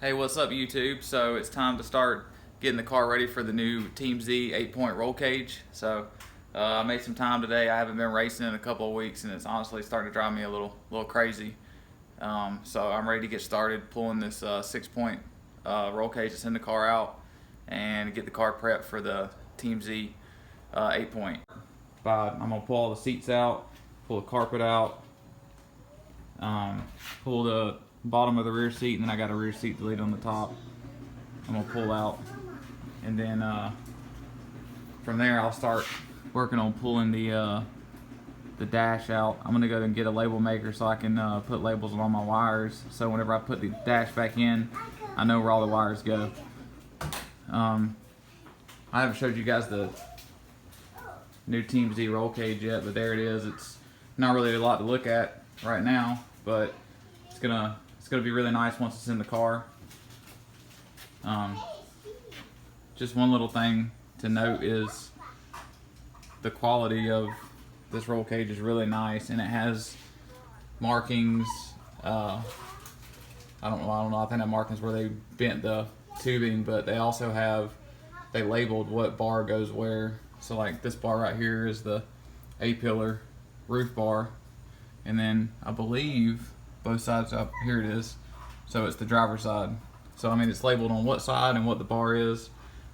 Hey, what's up YouTube? So it's time to start getting the car ready for the new Team Z 8-point roll cage. So I made some time today. I haven't been racing in a couple of weeks and it's honestly starting to drive me a little crazy. So I'm ready to get started pulling this 6-point roll cage that's in the car out and get the car prepped for the Team Z 8-point. I'm going to pull all the seats out, pull the carpet out, pull the bottom of the rear seat, and then I got a rear seat delete on the top. I'm gonna pull out, and then from there I'll start working on pulling the dash out. I'm gonna go and get a label maker so I can put labels on all my wires. So whenever I put the dash back in, I know where all the wires go. I haven't showed you guys the new Team Z roll cage yet, but there it is. It's not really a lot to look at right now, but it's gonna be really nice once it's in the car. Just one little thing to note is the quality of this roll cage is really nice, and it has markings. I don't know. I think that markings where they bent the tubing, but they also they labeled what bar goes where. So like this bar right here is the A-pillar roof bar, and then I believe both sides up here it is, so it's the driver's side. So I mean it's labeled on what side and what the bar is.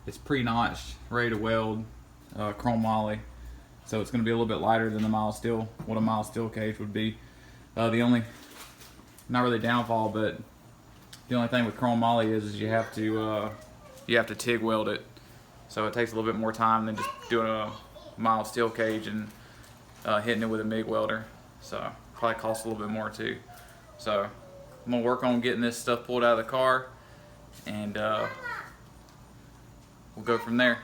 It's pre-notched, ready to weld, chrome moly, so it's going to be a little bit lighter than what a mild steel cage would be. The only, not really downfall, but the only thing with chrome moly is you have to TIG weld it, so it takes a little bit more time than just doing a mild steel cage and hitting it with a MIG welder. So probably costs a little bit more too. So I'm gonna work on getting this stuff pulled out of the car, and we'll go from there.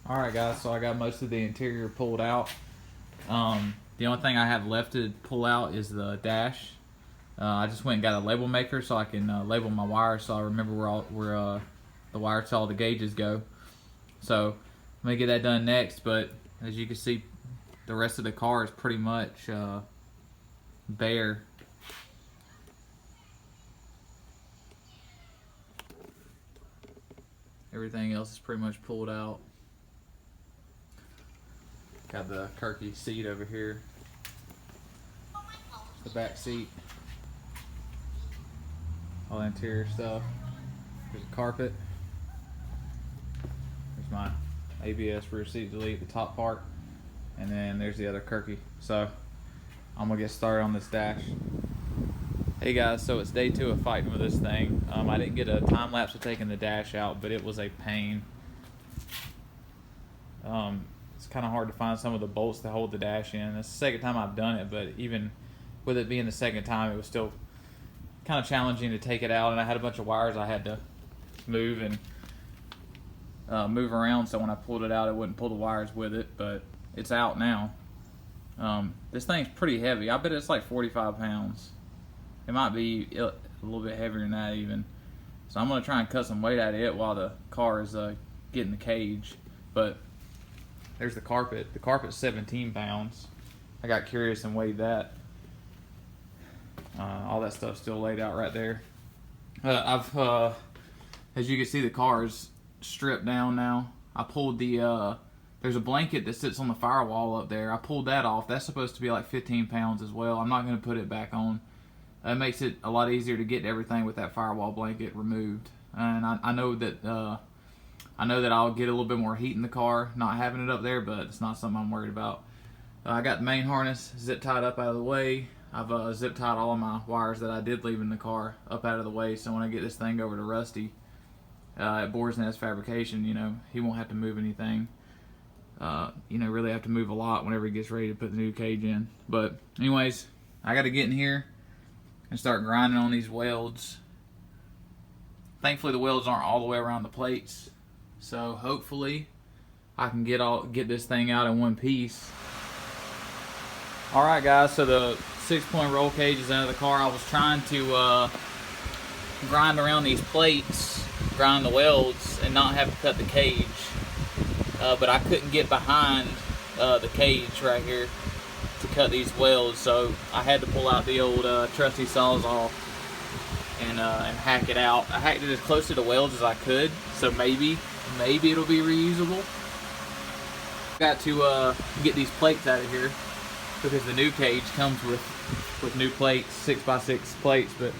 Alright guys, so I got most of the interior pulled out. The only thing I have left to pull out is the dash. I just went and got a label maker so I can label my wires so I remember where the wires to all the gauges go. So I'm going to get that done next, but as you can see, the rest of the car is pretty much bare. Everything else is pretty much pulled out. Got the Kirky seat over here, the back seat, all the interior stuff. There's a carpet. There's my ABS rear seat delete, the top part, and then there's the other Kirky. So I'm gonna get started on this dash. Hey guys, so it's day 2 of fighting with this thing. I didn't get a time lapse of taking the dash out, but it was a pain. It's kind of hard to find some of the bolts to hold the dash in. It's the second time I've done it, but even with it being the second time, it was still kind of challenging to take it out, and I had a bunch of wires I had to move and move around, so when I pulled it out, it wouldn't pull the wires with it, but it's out now. This thing's pretty heavy. I bet it's like 45 pounds. It might be a little bit heavier than that even. So I'm going to try and cut some weight out of it while the car is getting the cage. But there's the carpet. The carpet's 17 pounds. I got curious and weighed that. All that stuff's still laid out right there. As you can see, the car is stripped down now. I pulled the, there's a blanket that sits on the firewall up there. I pulled that off. That's supposed to be like 15 pounds as well. I'm not going to put it back on. It makes it a lot easier to get everything with that firewall blanket removed. And I know that I'll get a little bit more heat in the car not having it up there, but it's not something I'm worried about. I got the main harness zip tied up out of the way. I've zip tied all of my wires that I did leave in the car up out of the way, so when I get this thing over to Rusty at Boar's Nest Fabrication, you know, he won't have to move anything. You know, really have to move a lot whenever he gets ready to put the new cage in. But anyways, I got to get in here and start grinding on these welds. Thankfully the welds aren't all the way around the plates, so hopefully I can get this thing out in one piece. Alright guys, so the 6-point roll cage is out of the car. I was trying to grind around these plates, grind the welds, and not have to cut the cage, but I couldn't get behind the cage right here to cut these welds, so I had to pull out the old trusty Sawzall and hack it out. I hacked it as close to the welds as I could, so maybe it'll be reusable. Got to get these plates out of here because the new cage comes with new plates, 6x6 plates. But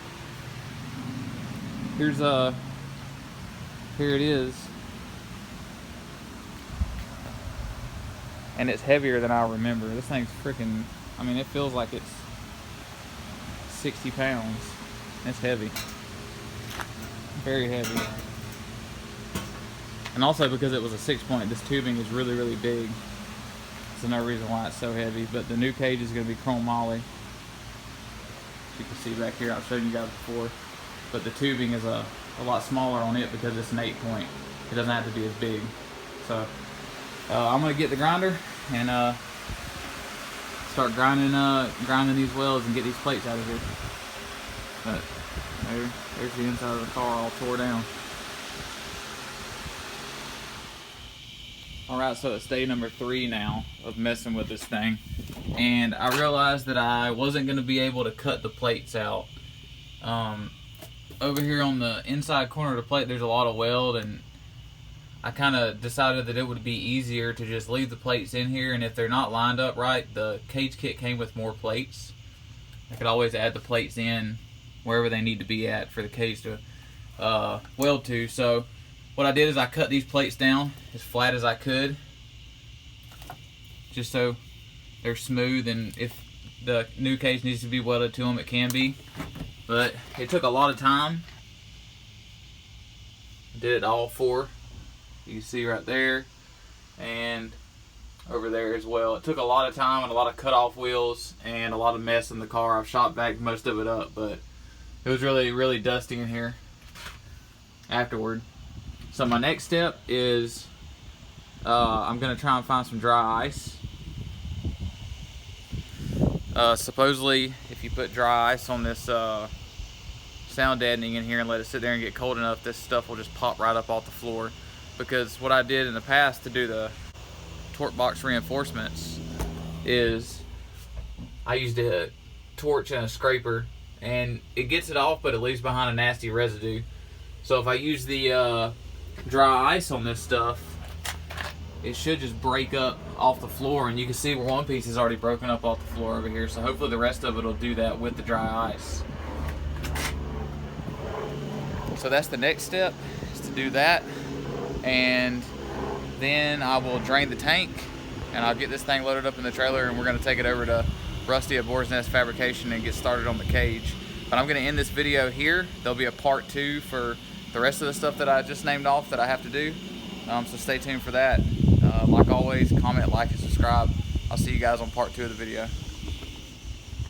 here it is. And it's heavier than I remember. This thing's freaking, I mean, it feels like it's 60 pounds. It's heavy. Very heavy. And also because it was a 6-point, this tubing is really, really big. That's another reason why it's so heavy. But the new cage is going to be chrome moly. You can see back here, I've shown you guys before. But the tubing is a lot smaller on it because it's an 8-point. It doesn't have to be as big. So I'm gonna get the grinder and start grinding these welds and get these plates out of here. But there's the inside of the car all tore down. Alright, so it's day number 3 now of messing with this thing, and I realized that I wasn't gonna be able to cut the plates out. Over here on the inside corner of the plate there's a lot of weld, and I kind of decided that it would be easier to just leave the plates in here, and if they're not lined up right, the cage kit came with more plates. I could always add the plates in wherever they need to be at for the cage to weld to. So what I did is I cut these plates down as flat as I could, just so they're smooth, and if the new cage needs to be welded to them, it can be. But it took a lot of time. I did it all 4. You can see right there and over there as well. It took a lot of time and a lot of cut off wheels and a lot of mess in the car. I've shot back most of it up, but it was really, really dusty in here afterward. So my next step is I'm gonna try and find some dry ice. Supposedly if you put dry ice on this sound deadening in here and let it sit there and get cold enough, this stuff will just pop right up off the floor. Because what I did in the past to do the torque box reinforcements is I used a torch and a scraper, and it gets it off, but it leaves behind a nasty residue. So if I use the dry ice on this stuff, it should just break up off the floor, and you can see where one piece is already broken up off the floor over here. So hopefully the rest of it will do that with the dry ice. So that's the next step, is to do that. And then I will drain the tank and I'll get this thing loaded up in the trailer, and we're going to take it over to Rusty at Boar's Nest Fabrication and get started on the cage. But I'm going to end this video here. There'll be a part 2 for the rest of the stuff that I just named off that I have to do. So stay tuned for that. Like always, comment, like, and subscribe. I'll see you guys on part 2 of the video.